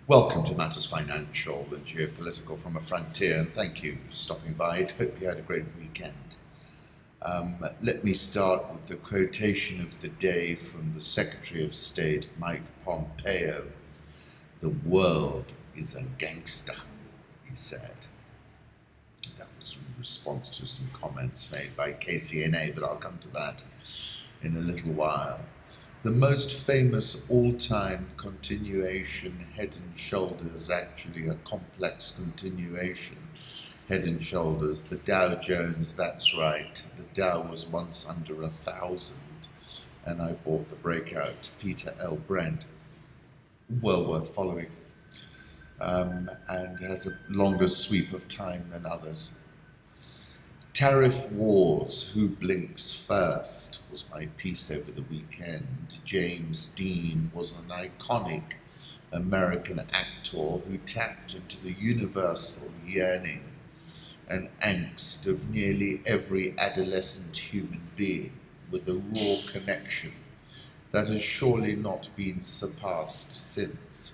Welcome to Matters Financial and Geopolitical from a Frontier, and thank you for stopping by. I hope you had a great weekend. Let me start with the quotation of the day from the Secretary of State, Mike Pompeo. "The world is a gangster," he said. That was in response to some comments made by KCNA, but I'll come to that in a little while. The most famous all-time continuation, Head and Shoulders, actually a complex continuation, Head and Shoulders, the Dow Jones, that's right, the Dow was once under 1,000, and I bought the breakout, Peter L. Brent, well worth following, and has a longer sweep of time than others. Tariff Wars, Who Blinks First, was my piece over the weekend. James Dean was an iconic American actor who tapped into the universal yearning and angst of nearly every adolescent human being with a raw connection that has surely not been surpassed since.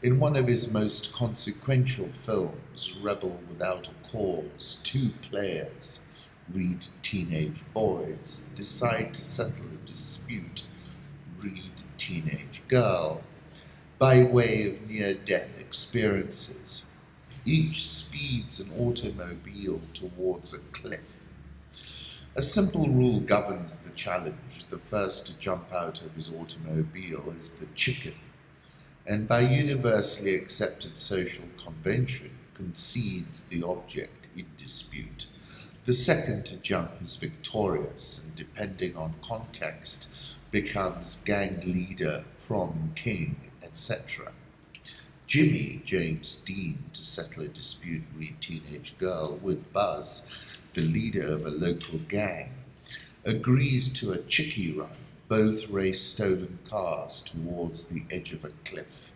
In one of his most consequential films, Rebel Without a Cause, two players, read teenage boys, decide to settle a dispute, read teenage girl, by way of near-death experiences. Each speeds an automobile towards a cliff. A simple rule governs the challenge. The first to jump out of his automobile is the chicken, and by universally accepted social convention concedes the object in dispute. The second to jump is victorious, and depending on context, becomes gang leader, prom king, etc. Jimmy, James Dean, to settle a dispute, read teenage girl, with Buzz, the leader of a local gang, agrees to a chickie run. Both race stolen cars towards the edge of a cliff.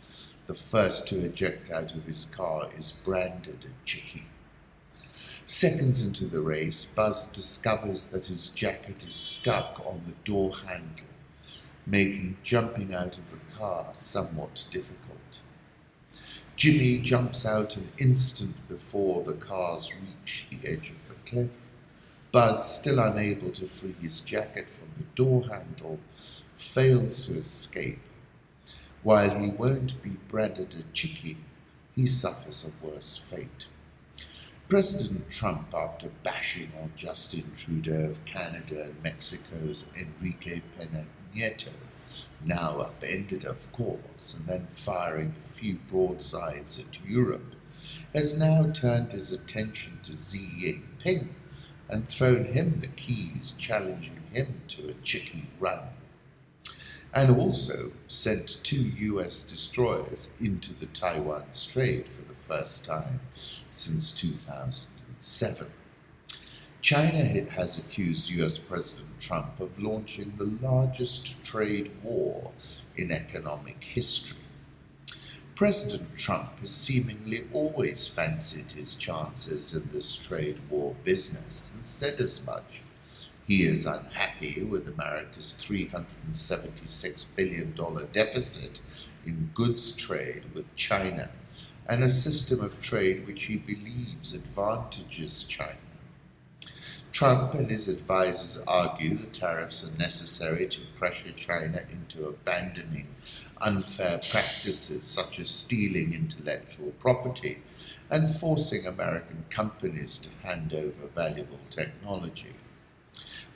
The first to eject out of his car is branded a chickie. Seconds into the race, Buzz discovers that his jacket is stuck on the door handle, making jumping out of the car somewhat difficult. Jimmy jumps out an instant before the cars reach the edge of the cliff. Buzz, still unable to free his jacket from the door handle, fails to escape. While he won't be branded a chickie, he suffers a worse fate. President Trump, after bashing on Justin Trudeau of Canada and Mexico's Enrique Pena Nieto, now upended of course, and then firing a few broadsides at Europe, has now turned his attention to Xi Jinping and thrown him the keys, challenging him to a chickie run, and also sent 2 U.S. destroyers into the Taiwan Strait for the first time since 2007. China has accused U.S. President Trump of launching the largest trade war in economic history. President Trump has seemingly always fancied his chances in this trade war business and said as much. He is unhappy with America's $376 billion deficit in goods trade with China and a system of trade which he believes advantages China. Trump and his advisors argue the tariffs are necessary to pressure China into abandoning unfair practices such as stealing intellectual property and forcing American companies to hand over valuable technology.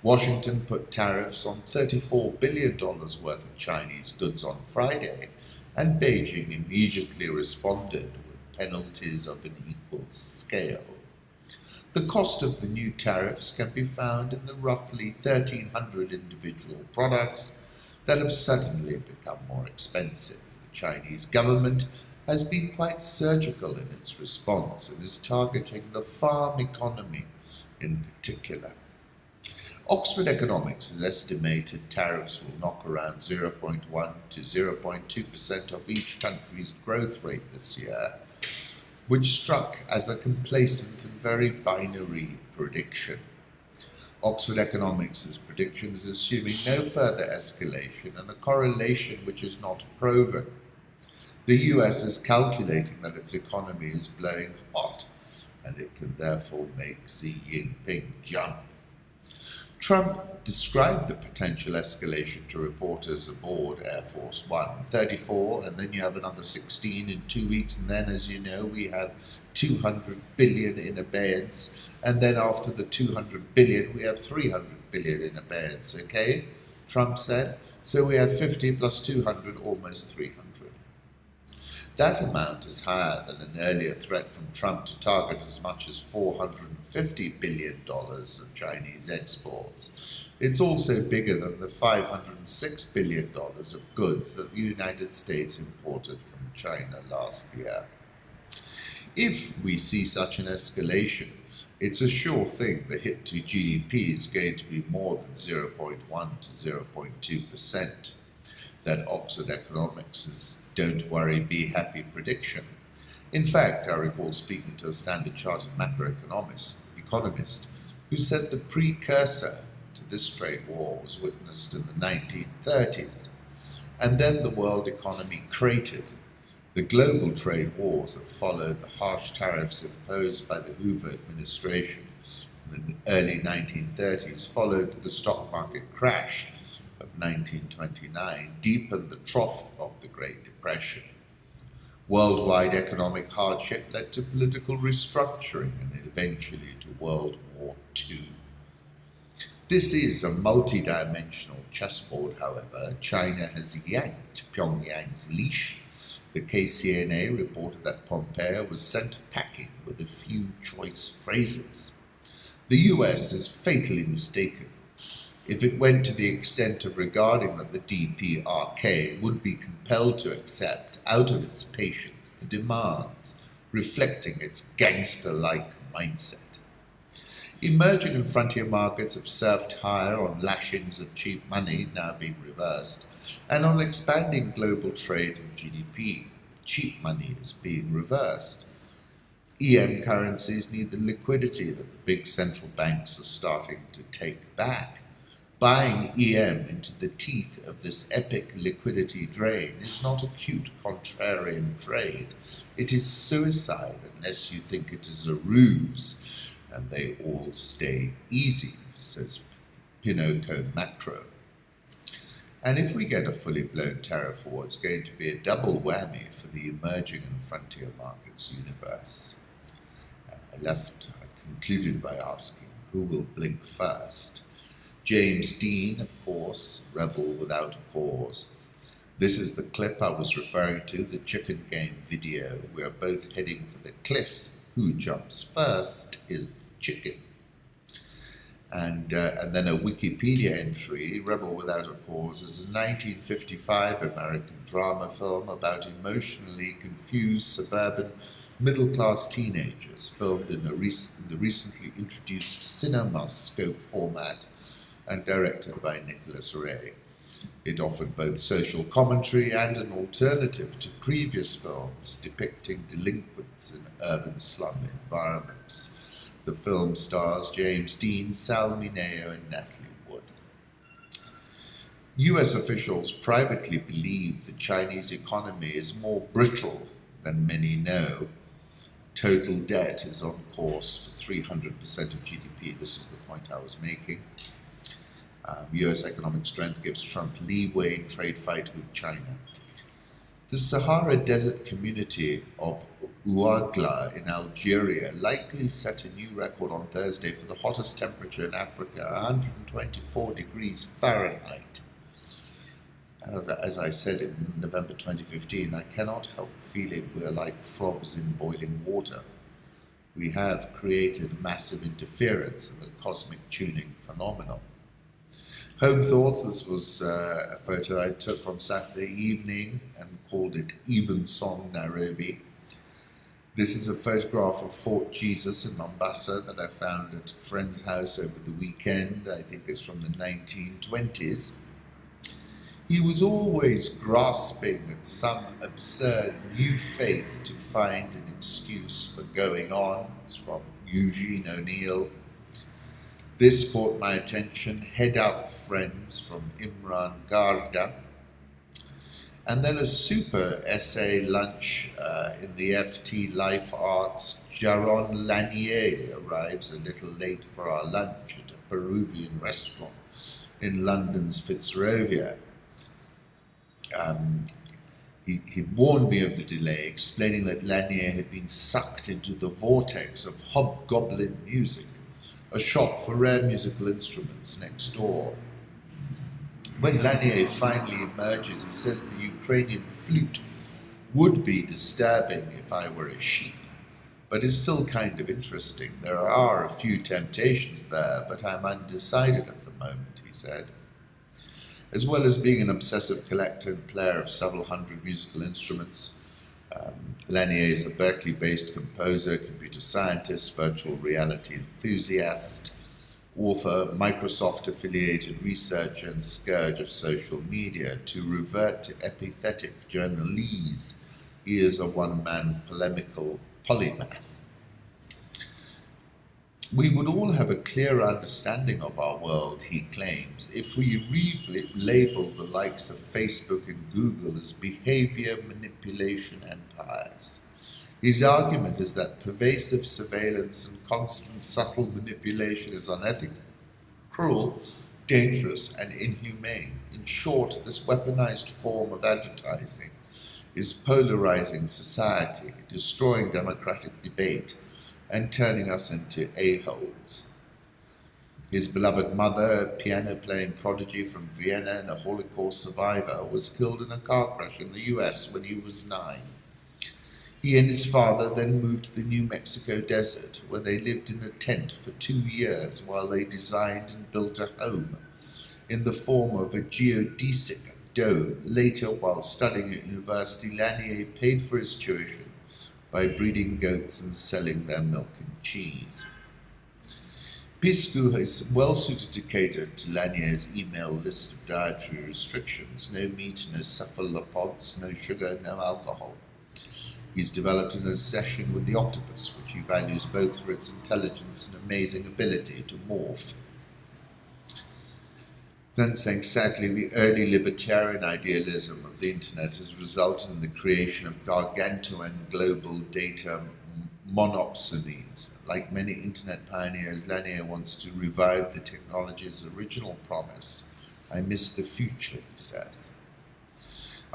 Washington put tariffs on $34 billion worth of Chinese goods on Friday, and Beijing immediately responded with penalties of an equal scale. The cost of the new tariffs can be found in the roughly 1,300 individual products that have suddenly become more expensive. The Chinese government has been quite surgical in its response and is targeting the farm economy in particular. Oxford Economics has estimated tariffs will knock around 0.1 to 0.2% of each country's growth rate this year, which struck as a complacent and very binary prediction. Oxford Economics' prediction is assuming no further escalation and a correlation which is not proven. The US is calculating that its economy is blowing hot, and it can therefore make Xi Jinping jump. Trump described the potential escalation to reporters aboard Air Force One. 34, and then you have another 16 in 2 weeks, and then, as you know, we have 200 billion in abeyance, and then after the 200 billion, we have 300 billion in abeyance, okay? Trump said. So we have 50 plus 200, almost 300. That amount is higher than an earlier threat from Trump to target as much as $450 billion of Chinese exports. It's also bigger than the $506 billion of goods that the United States imported from China last year. If we see such an escalation, it's a sure thing the hit to GDP is going to be more than 0.1 to 0.2%. That Oxford Economics' don't worry, be happy prediction. In fact, I recall speaking to a Standard Chartered economist who said the precursor to this trade war was witnessed in the 1930s, and then the world economy cratered. The global trade wars that followed the harsh tariffs imposed by the Hoover administration in the early 1930s followed the stock market crash of 1929, deepened the trough of the Great Depression. Worldwide economic hardship led to political restructuring and eventually to World War II. This is a multi-dimensional chessboard, however. China has yanked Pyongyang's leash. The KCNA reported that Pompeo was sent packing with a few choice phrases. The US is fatally mistaken if it went to the extent of regarding that the DPRK would be compelled to accept out of its patience the demands reflecting its gangster-like mindset. Emerging and frontier markets have surfed higher on lashings of cheap money now being reversed, and on expanding global trade and GDP, cheap money is being reversed. EM currencies need the liquidity that the big central banks are starting to take back. Buying EM into the teeth of this epic liquidity drain is not a cute contrarian trade. It is suicide unless you think it is a ruse, and they all stay easy, says Pinoco Macro. And if we get a fully blown tariff war, it's going to be a double whammy for the emerging and frontier markets universe. And I concluded by asking, who will blink first? James Dean, of course, rebel without a cause. This is the clip I was referring to, the chicken game video. We are both heading for the cliff. Who jumps first is the chicken. And then a Wikipedia entry, Rebel Without a Cause, is a 1955 American drama film about emotionally confused suburban middle-class teenagers, filmed in the recently introduced CinemaScope format and directed by Nicholas Ray. It offered both social commentary and an alternative to previous films depicting delinquents in urban slum environments. The film stars James Dean, Sal Mineo, and Natalie Wood. US officials privately believe the Chinese economy is more brittle than many know. Total debt is on course for 300% of GDP. This is the point I was making. US economic strength gives Trump leeway in trade fight with China. The Sahara Desert community of Ouargla in Algeria likely set a new record on Thursday for the hottest temperature in Africa, 124 degrees Fahrenheit. And as I said in November 2015, I cannot help feeling we're like frogs in boiling water. We have created massive interference in the cosmic tuning phenomenon. Home Thoughts, this was a photo I took on Saturday evening and called it Evensong, Nairobi. This is a photograph of Fort Jesus in Mombasa that I found at a friend's house over the weekend. I think it's from the 1920s. He was always grasping at some absurd new faith to find an excuse for going on. It's from Eugene O'Neill. This caught my attention. Head up, friends, from Imran Garda. And then a super essay lunch in the FT Life Arts. Jaron Lanier arrives a little late for our lunch at a Peruvian restaurant in London's Fitzrovia. He warned me of the delay, explaining that Lanier had been sucked into the vortex of hobgoblin music, a shop for rare musical instruments next door. When Lanier finally emerges, he says the Ukrainian flute would be disturbing if I were a sheep, but is still kind of interesting. There are a few temptations there, but I'm undecided at the moment, he said. As well as being an obsessive collector and player of several hundred musical instruments, Lanier is a Berkeley-based composer, computer scientist, virtual reality enthusiast, author, Microsoft-affiliated researcher, and scourge of social media. To revert to epithetic journalese, he is a one-man polemical polymath. We would all have a clearer understanding of our world, he claims, if we relabel the likes of Facebook and Google as behavior manipulation empires. His argument is that pervasive surveillance and constant subtle manipulation is unethical, cruel, dangerous, and inhumane. In short, this weaponized form of advertising is polarizing society, destroying democratic debate, and turning us into a-holes. His beloved mother, a piano-playing prodigy from Vienna and a Holocaust survivor, was killed in a car crash in the US when he was 9. He and his father then moved to the New Mexico desert, where they lived in a tent for 2 years while they designed and built a home in the form of a geodesic dome. Later, while studying at university, Lanier paid for his tuition by breeding goats and selling their milk and cheese. Piscu is well suited to cater to Lanier's email list of dietary restrictions: no meat, no cephalopods, no sugar, no alcohol. He's developed an obsession with the octopus, which he values both for its intelligence and amazing ability to morph. Then saying, sadly, the early libertarian idealism of the internet has resulted in the creation of gargantuan global data monopsonies. Like many internet pioneers, Lanier wants to revive the technology's original promise. I miss the future, he says.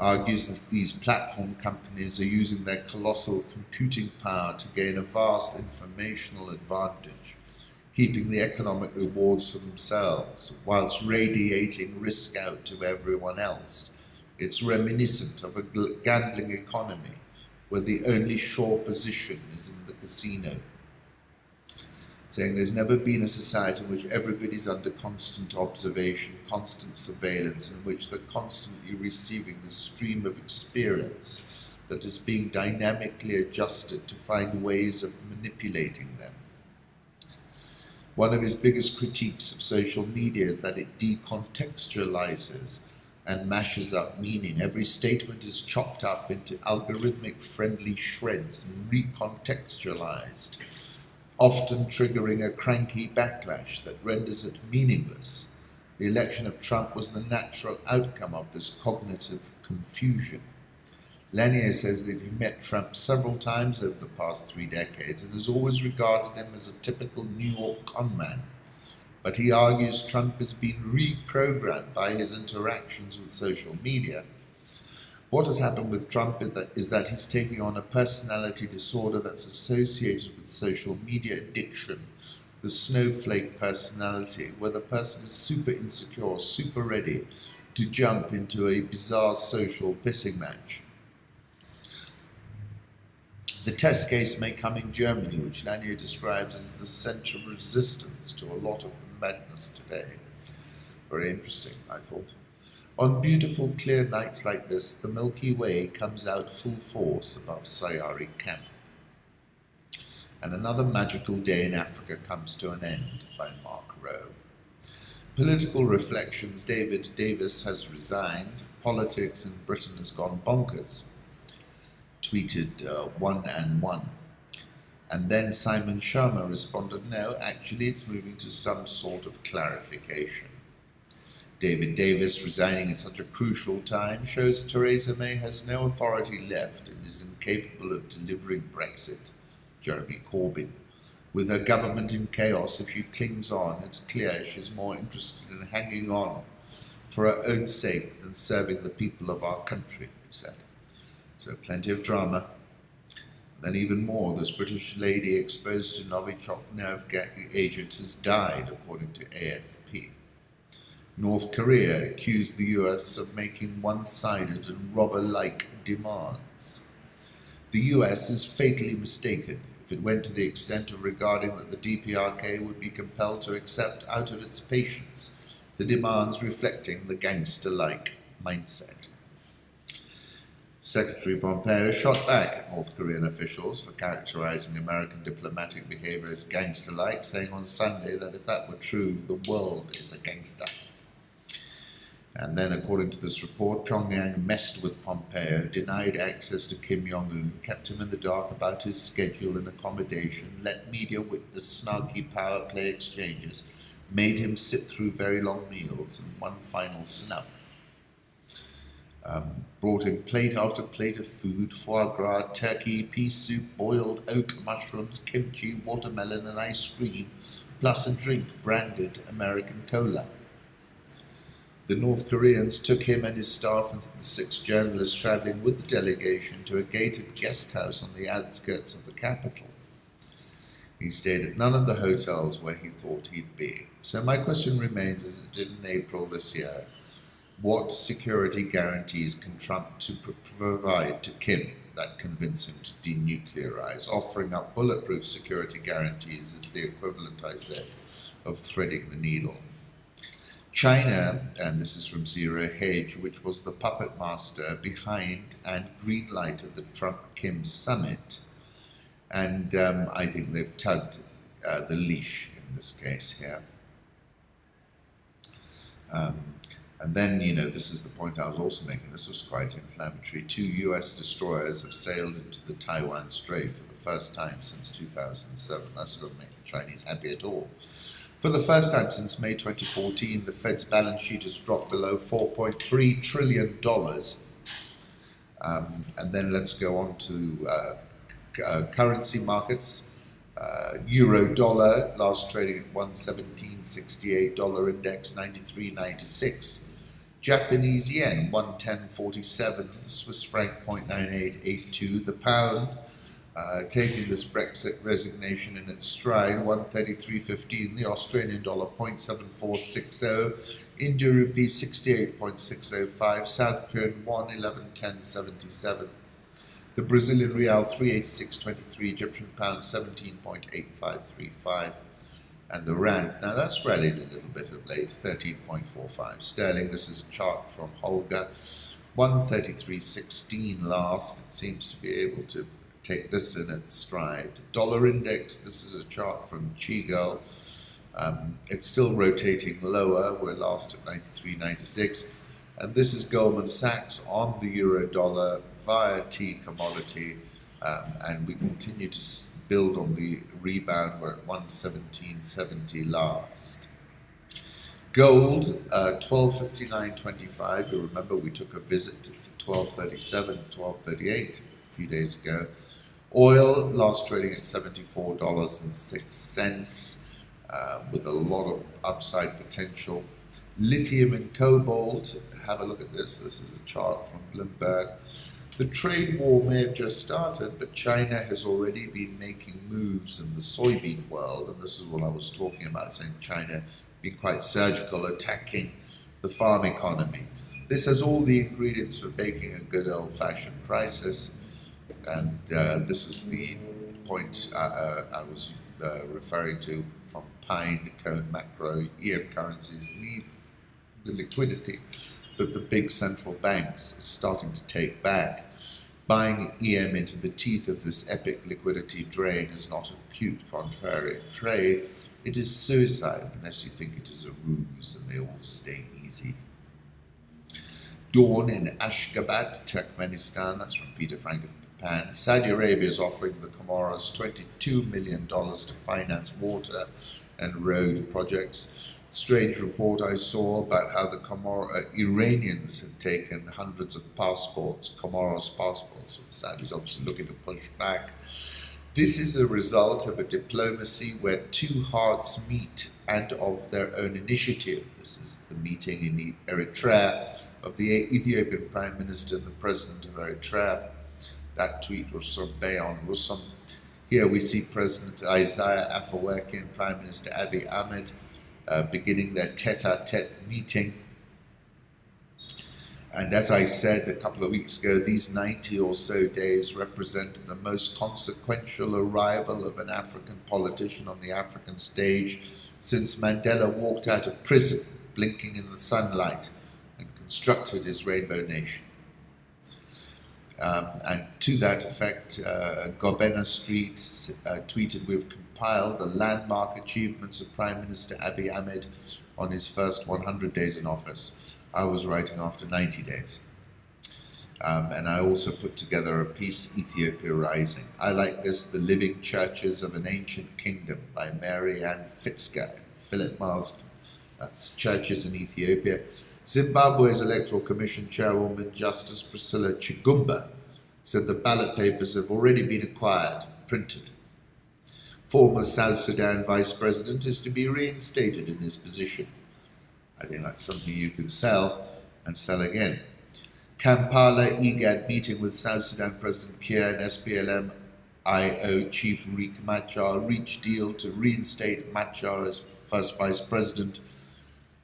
Argues that these platform companies are using their colossal computing power to gain a vast informational advantage, keeping the economic rewards for themselves, whilst radiating risk out to everyone else. It's reminiscent of a gambling economy, where the only sure position is in the casino. Saying there's never been a society in which everybody's under constant observation, constant surveillance, in which they're constantly receiving the stream of experience that is being dynamically adjusted to find ways of manipulating them. One of his biggest critiques of social media is that it decontextualizes and mashes up meaning. Every statement is chopped up into algorithmic friendly shreds and recontextualized, often triggering a cranky backlash that renders it meaningless. The election of Trump was the natural outcome of this cognitive confusion. Lanier says that he met Trump several times over the past 3 decades and has always regarded him as a typical New York conman. But he argues Trump has been reprogrammed by his interactions with social media. What has happened with Trump is that he's taking on a personality disorder that's associated with social media addiction, the snowflake personality, where the person is super insecure, super ready to jump into a bizarre social pissing match. The test case may come in Germany, which Lanier describes as the center of resistance to a lot of the madness today. Very interesting, I thought. On beautiful, clear nights like this, the Milky Way comes out full force above Sayari Camp. And another magical day in Africa comes to an end, by Mark Rowe. Political reflections: David Davis has resigned. Politics in Britain has gone bonkers. Tweeted 1 and 1. And then Simon Sharma responded, no, actually it's moving to some sort of clarification. David Davis resigning at such a crucial time shows Theresa May has no authority left and is incapable of delivering Brexit. Jeremy Corbyn. With her government in chaos, if she clings on, it's clear she's more interested in hanging on for her own sake than serving the people of our country, he said. So plenty of drama. Then even more, this British lady exposed to Novichok nerve agent has died, according to AFP. North Korea accused the US of making one-sided and robber-like demands. The US is fatally mistaken if it went to the extent of regarding that the DPRK would be compelled to accept out of its patience the demands reflecting the gangster-like mindset. Secretary Pompeo shot back at North Korean officials for characterizing American diplomatic behavior as gangster-like, saying on Sunday that if that were true, the world is a gangster. And then, according to this report, Pyongyang messed with Pompeo, denied access to Kim Jong-un, kept him in the dark about his schedule and accommodation, let media witness snarky power play exchanges, made him sit through very long meals and one final snub. Brought him plate after plate of food, foie gras, turkey, pea soup, boiled oak, mushrooms, kimchi, watermelon and ice cream, plus a drink branded American cola. The North Koreans took him and his staff and the 6 journalists travelling with the delegation to a gated guest house on the outskirts of the capital. He stayed at none of the hotels where he thought he'd be. So my question remains, as it did in April this year, what security guarantees can Trump provide to Kim that convince him to denuclearize? Offering up bulletproof security guarantees is the equivalent, I said, of threading the needle. China, and this is from Zero Hedge, which was the puppet master behind and green-lighted the Trump-Kim summit, and I think they've tugged the leash in this case here. And then, this is the point I was also making, this was quite inflammatory. 2 US destroyers have sailed into the Taiwan Strait for the first time since 2007. That's not going to make the Chinese happy at all. For the first time since May 2014, the Fed's balance sheet has dropped below $4.3 trillion. And then let's go on to currency markets. Euro dollar last trading at 117.68, dollar index 93.96. Japanese yen 110.47, Swiss franc 0.9882, the pound taking this Brexit resignation in its stride 133.15, the Australian dollar 0.7460, India rupee 68.605, South Korean won 11.1077. The Brazilian real 386.23, Egyptian pound 17.8535, and the rand, now that's rallied a little bit of late, 13.45. Sterling, this is a chart from Ouargla, 133.16 last. It seems to be able to take this in its stride. Dollar index, this is a chart from Chigal. It's still rotating lower. We're last at 93.96. And this is Goldman Sachs on the euro dollar via T commodity, and we continue to build on the rebound. We're at 117.70 last. Gold, 1259.25. You remember we took a visit to 1237, 1238 a few days ago. Oil last trading at $74.06, with a lot of upside potential. Lithium and cobalt, have a look at this. This is a chart from Bloomberg. The trade war may have just started, but China has already been making moves in the soybean world, and this is what I was talking about, saying China being quite surgical, attacking the farm economy. This has all the ingredients for baking a good old-fashioned crisis, and this is the point I was referring to from Pine Cone Macro. EM currencies need the liquidity that the big central banks are starting to take back. Buying EM into the teeth of this epic liquidity drain is not a cute contrarian trade. It is suicide unless you think it is a ruse and they all stay easy. Dawn in Ashgabat, Turkmenistan, that's from Peter Frank of Japan. Saudi Arabia is offering the Comoros $22 million to finance water and road projects. strange report I saw about how the Iranians had taken hundreds of passports, Comoros passports. Saudi's obviously looking to push back. This is a result of a diplomacy where two hearts meet and of their own initiative. This is the meeting in Eritrea of the Ethiopian Prime Minister and the President of Eritrea. That tweet was from Bayon Rusam. Here we see President Isaiah Afwerki and Prime Minister Abiy Ahmed beginning their tete-a-tete meeting. And as I said a couple of weeks ago, these 90 or so days represent the most consequential arrival of an African politician on the African stage since Mandela walked out of prison, blinking in the sunlight, and constructed his rainbow nation. And to that effect, Gobena Street tweeted, "We've compiled the landmark achievements of Prime Minister Abiy Ahmed on his first 100 days in office." I was writing after 90 days. And I also put together a piece, Ethiopia Rising. I like this, The Living Churches of an Ancient Kingdom by Mary Ann Fitzger and Philip Marsden. That's Churches in Ethiopia. Zimbabwe's Electoral Commission Chairwoman Justice Priscilla Chigumba said the ballot papers have already been acquired, printed. Former South Sudan Vice President is to be reinstated in his position. I think that's something you can sell and sell again. Kampala IGAD meeting with South Sudan President Kiir and SPLM-IO Chief Riek Machar reached deal to reinstate Machar as first Vice President.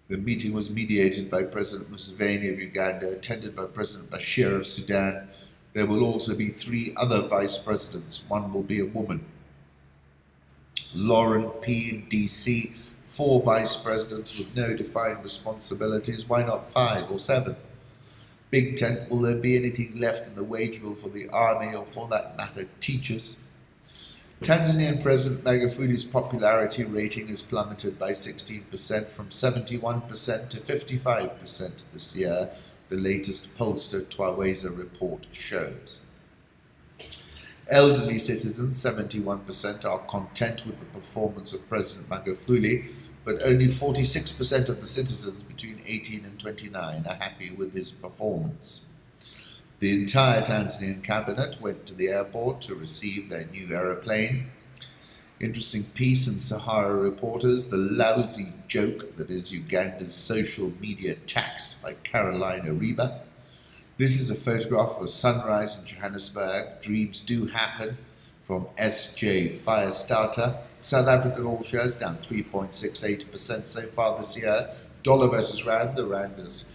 The meeting was mediated by President Museveni of Uganda, attended by President Bashir of Sudan. There will also be 3 other vice presidents. One will be a woman. Lauren P. in DC, 4 vice presidents with no defined responsibilities. Why not 5 or 7? Big Tent, will there be anything left in the wage bill for the army or, for that matter, teachers? Tanzanian President Magufuli's popularity rating has plummeted by 16% from 71% to 55% this year, the latest pollster Twaweza report shows. Elderly citizens, 71%, are content with the performance of President Magufuli, but only 46% of the citizens between 18 and 29 are happy with his performance. The entire Tanzanian cabinet went to the airport to receive their new aeroplane. Interesting piece in Sahara Reporters, The Lousy Joke That Is Uganda's Social Media Tax by Carolina Reba. This is a photograph of a sunrise in Johannesburg. Dreams do happen, from SJ Firestarter. South African all shares down 3.68% so far this year. Dollar versus Rand, the Rand has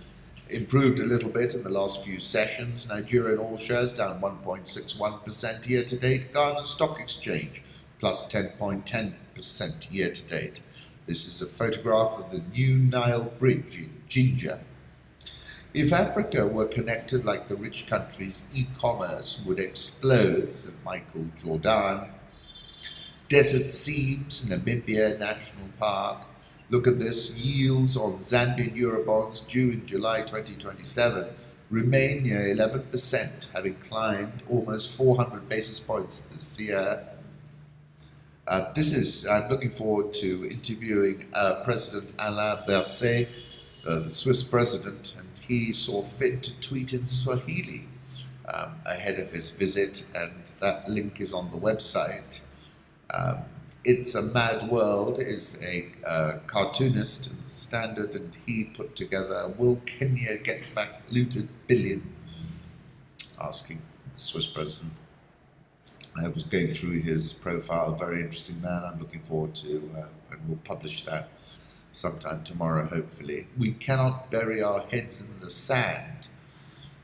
improved a little bit in the last few sessions. Nigerian all shares down 1.61% year to date. Ghana Stock Exchange plus 10.10% year to date. This is a photograph of the new Nile Bridge in Jinja. If Africa were connected like the rich countries, e-commerce would explode, said Michael Jordan. Desert Seams, Namibia National Park. Look at this, yields on Zambian Eurobonds due in July 2027 remain near 11%, having climbed almost 400 basis points this year. I'm looking forward to interviewing President Alain Berset, the Swiss president, and he saw fit to tweet in Swahili ahead of his visit, and that link is on the website. It's a Mad World is a cartoonist in the Standard, and he put together, will Kenya get back looted billion? Asking the Swiss president. I was going through his profile, very interesting man. I'm looking forward to, and we'll publish that sometime tomorrow, hopefully. We cannot bury our heads in the sand,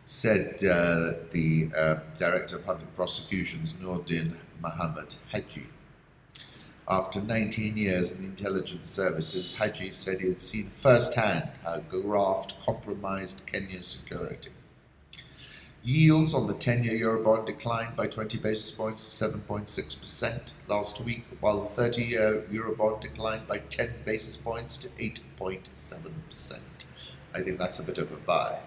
said the Director of Public Prosecutions, Noordin Mohammed Haji. After 19 years in the intelligence services, Haji said he had seen firsthand how graft compromised Kenya's security. Yields on the 10-year Eurobond declined by 20 basis points to 7.6% last week, while the 30-year Eurobond declined by 10 basis points to 8.7%. I think that's a bit of a buy.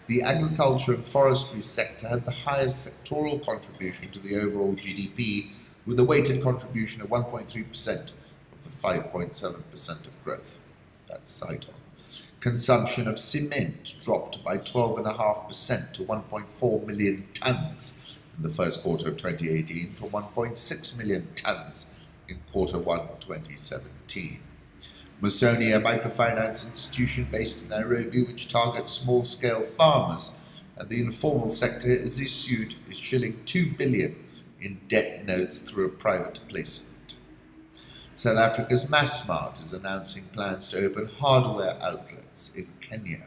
The agriculture and forestry sector had the highest sectoral contribution to the overall GDP, with a weighted contribution of 1.3% of the 5.7% of growth. That's Saiton. Consumption of cement dropped by 12.5% to 1.4 million tonnes in the first quarter of 2018 from 1.6 million tonnes in quarter 1 2017. Musoni, a microfinance institution based in Nairobi which targets small-scale farmers and the informal sector, has issued shilling 2 billion in debt notes through a private placement. South Africa's Massmart is announcing plans to open hardware outlets in Kenya.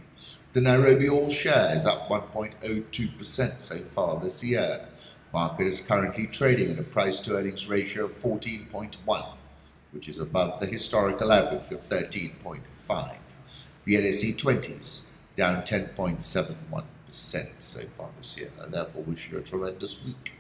The Nairobi All Share is up 1.02% so far this year. Market is currently trading at a price-to-earnings ratio of 14.1, which is above the historical average of 13.5. The NSE 20s down 10.71% so far this year. I therefore wish you a tremendous week.